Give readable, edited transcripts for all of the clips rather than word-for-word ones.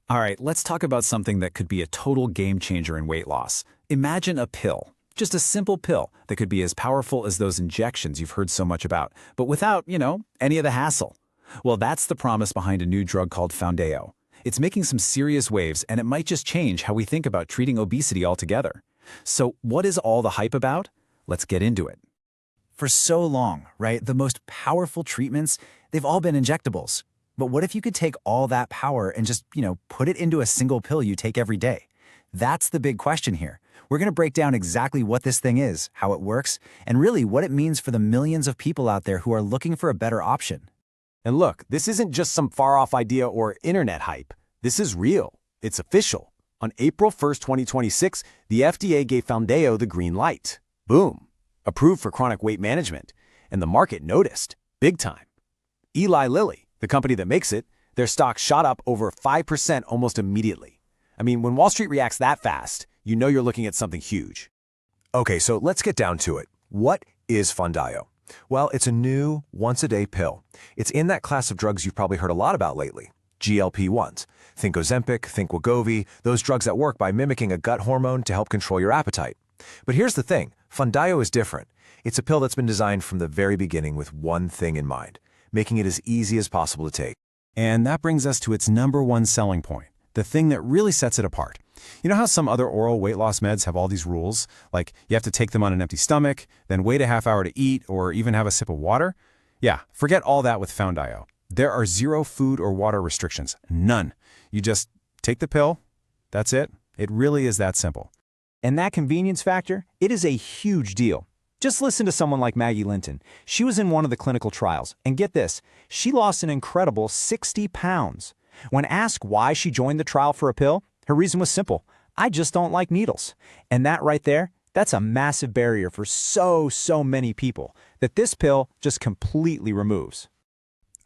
All right, let's talk about something that could be a total game changer in weight loss. Imagine a pill. Just a simple pill that could be as powerful as those injections you've heard so much about, but without, any of the hassle. Well, that's the promise behind a new drug called Foundayo. It's making some serious waves, and it might just change how we think about treating obesity altogether. So what is all the hype about? Let's get into it. For so long, right, the most powerful treatments, they've all been injectables. But what if you could take all that power and just, put it into a single pill you take every day? That's the big question here. We're going to break down exactly what this thing is, how it works, and really what it means for the millions of people out there who are looking for a better option. And look, this isn't just some far-off idea or internet hype. This is real. It's official. On April 1st, 2026, the FDA gave Foundayo the green light. Boom. Approved for chronic weight management. And the market noticed. Big time. Eli Lilly, the company that makes it, their stock shot up over 5% almost immediately. I mean, when Wall Street reacts that fast, you know you're looking at something huge. Okay, so let's get down to it. What is Foundayo? Well, it's a new once-a-day pill. It's in that class of drugs you've probably heard a lot about lately. GLP-1s. Think Ozempic, think Wegovy, those drugs that work by mimicking a gut hormone to help control your appetite. But here's the thing, Foundayo is different. It's a pill that's been designed from the very beginning with one thing in mind, making it as easy as possible to take. And that brings us to its number one selling point, the thing that really sets it apart. You know how some other oral weight loss meds have all these rules? Like you have to take them on an empty stomach, then wait a half hour to eat, or even have a sip of water? Yeah, forget all that with Foundayo. There are zero food or water restrictions, none. You just take the pill, that's it. It really is that simple. And that convenience factor, it is a huge deal. Just listen to someone like Maggie Linton. She was in one of the clinical trials, and get this, she lost an incredible 60 pounds. When asked why she joined the trial for a pill, her reason was simple. I just don't like needles. And that right there, that's a massive barrier for so many people that this pill just completely removes.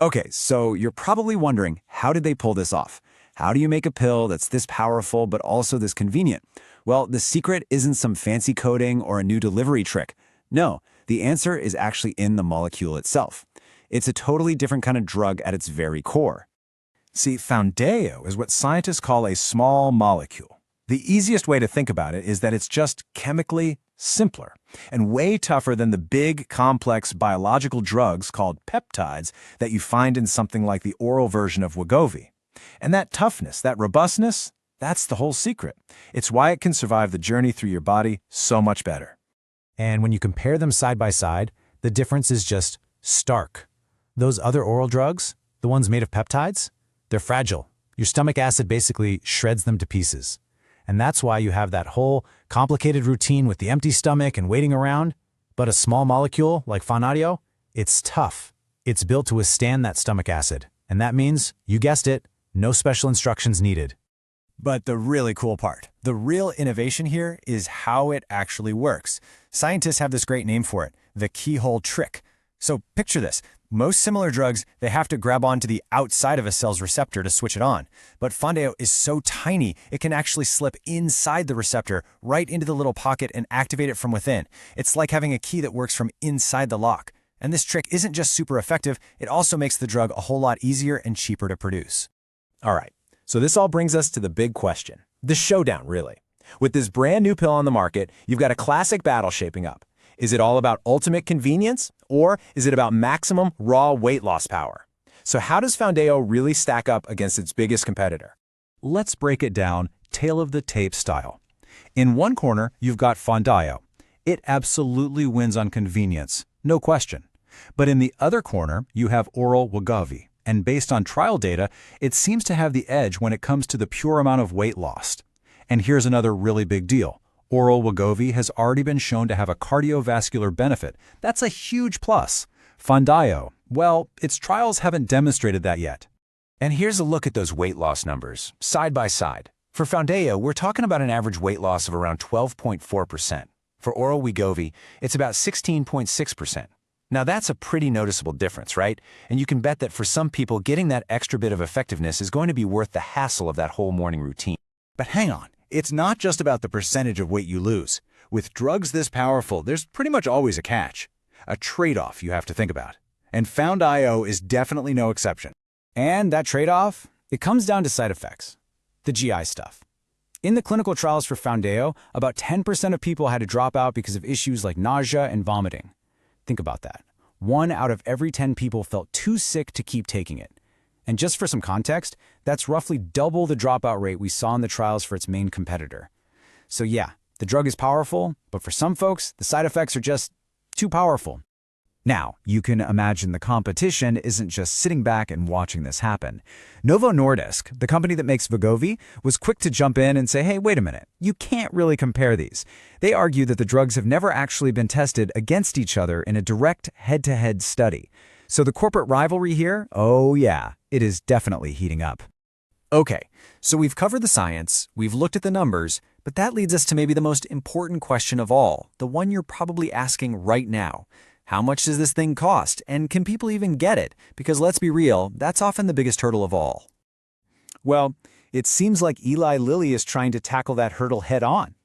Okay, so you're probably wondering, how did they pull this off? How do you make a pill that's this powerful but also this convenient? Well, the secret isn't some fancy coding or a new delivery trick. No, the answer is actually in the molecule itself. It's a totally different kind of drug at its very core. See, Foundayo is what scientists call a small molecule. The easiest way to think about it is that it's just chemically simpler and way tougher than the big, complex biological drugs called peptides that you find in something like the oral version of Wegovy. And that toughness, that robustness, that's the whole secret. It's why it can survive the journey through your body so much better. And when you compare them side by side, the difference is just stark. Those other oral drugs, the ones made of peptides, they're fragile. Your stomach acid basically shreds them to pieces. And that's why you have that whole complicated routine with the empty stomach and waiting around. But a small molecule like Foundayo, it's tough. It's built to withstand that stomach acid. And that means, you guessed it, no special instructions needed. But the really cool part, the real innovation here is how it actually works. Scientists have this great name for it, the keyhole trick. So picture this. Most similar drugs, they have to grab onto the outside of a cell's receptor to switch it on. But Foundayo is so tiny, it can actually slip inside the receptor, right into the little pocket and activate it from within. It's like having a key that works from inside the lock. And this trick isn't just super effective, it also makes the drug a whole lot easier and cheaper to produce. All right, so this all brings us to the big question. The showdown, really. With this brand new pill on the market, you've got a classic battle shaping up. Is it all about ultimate convenience, or is it about maximum raw weight loss power? So how does Foundayo really stack up against its biggest competitor? Let's break it down tail of the tape style. In one corner, you've got Foundayo. It absolutely wins on convenience, no question. But in the other corner, you have Oral Wegovy. And based on trial data, it seems to have the edge when it comes to the pure amount of weight lost. And here's another really big deal. Oral Wegovy has already been shown to have a cardiovascular benefit. That's a huge plus. Foundayo, well, its trials haven't demonstrated that yet. And here's a look at those weight loss numbers, side by side. For Foundayo, we're talking about an average weight loss of around 12.4%. For Oral Wegovy, it's about 16.6%. Now that's a pretty noticeable difference, right? And you can bet that for some people, getting that extra bit of effectiveness is going to be worth the hassle of that whole morning routine. But hang on, it's not just about the percentage of weight you lose. With drugs this powerful, there's pretty much always a catch, a trade-off you have to think about. And Foundayo is definitely no exception. And that trade-off, it comes down to side effects. the GI stuff. In the clinical trials for Foundayo, about 10% of people had to drop out because of issues like nausea and vomiting. Think about that. 1 out of every 10 people felt too sick to keep taking it. And just for some context, that's roughly double the dropout rate we saw in the trials for its main competitor. So yeah, the drug is powerful, but for some folks, the side effects are just too powerful. Now, you can imagine the competition isn't just sitting back and watching this happen. Novo Nordisk, the company that makes Wegovy, was quick to jump in and say, hey, wait a minute, you can't really compare these. They argue that the drugs have never actually been tested against each other in a direct head-to-head study. So the corporate rivalry here, oh yeah, it is definitely heating up. Okay, so we've covered the science, we've looked at the numbers, but that leads us to maybe the most important question of all, the one you're probably asking right now. How much does this thing cost, and can people even get it? Because let's be real, that's often the biggest hurdle of all. Well, it seems like Eli Lilly is trying to tackle that hurdle head-on.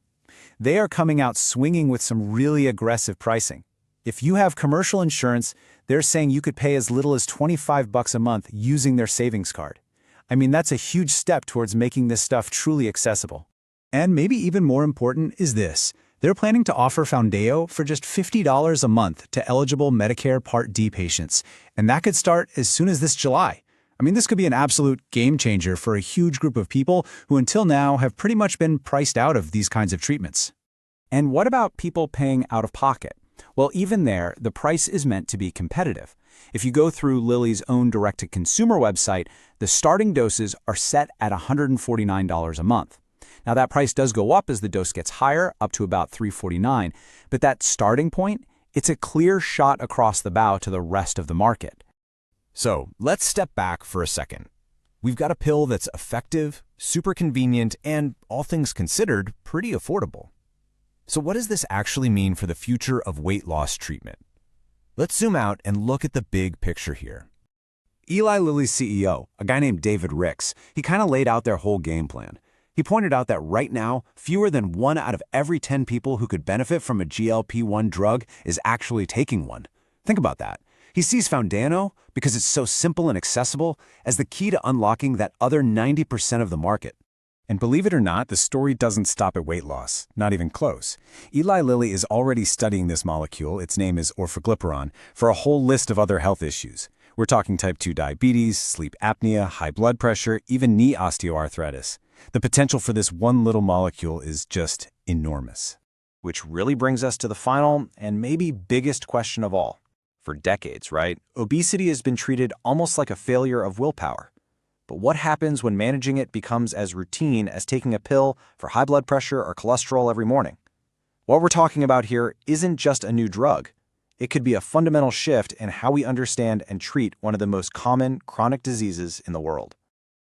They are coming out swinging with some really aggressive pricing. If you have commercial insurance, they're saying you could pay as little as $25 a month using their savings card. I mean, that's a huge step towards making this stuff truly accessible. And maybe even more important is this. They're planning to offer Foundayo for just $50 a month to eligible Medicare Part D patients, and that could start as soon as this July. I mean, this could be an absolute game changer for a huge group of people who until now have pretty much been priced out of these kinds of treatments. And what about people paying out of pocket? Well, even there, the price is meant to be competitive. If you go through Lilly's own direct-to-consumer website, the starting doses are set at $149 a month. Now, that price does go up as the dose gets higher, up to about $349, but that starting point, it's a clear shot across the bow to the rest of the market. So let's step back for a second. We've got a pill that's effective, super convenient, and, all things considered, pretty affordable. So what does this actually mean for the future of weight loss treatment? Let's zoom out and look at the big picture here. Eli Lilly's CEO, a guy named David Ricks, he kind of laid out their whole game plan. He pointed out that right now, fewer than 1 out of every 10 people who could benefit from a GLP-1 drug is actually taking one. Think about that. He sees Foundayo, because it's so simple and accessible, as the key to unlocking that other 90% of the market. And believe it or not, the story doesn't stop at weight loss, not even close. Eli Lilly is already studying this molecule, its name is orforglipron, for a whole list of other health issues. We're talking type 2 diabetes, sleep apnea, high blood pressure, even knee osteoarthritis. The potential for this one little molecule is just enormous. Which really brings us to the final and maybe biggest question of all. For decades, right? Obesity has been treated almost like a failure of willpower. But what happens when managing it becomes as routine as taking a pill for high blood pressure or cholesterol every morning? What we're talking about here isn't just a new drug. It could be a fundamental shift in how we understand and treat one of the most common chronic diseases in the world.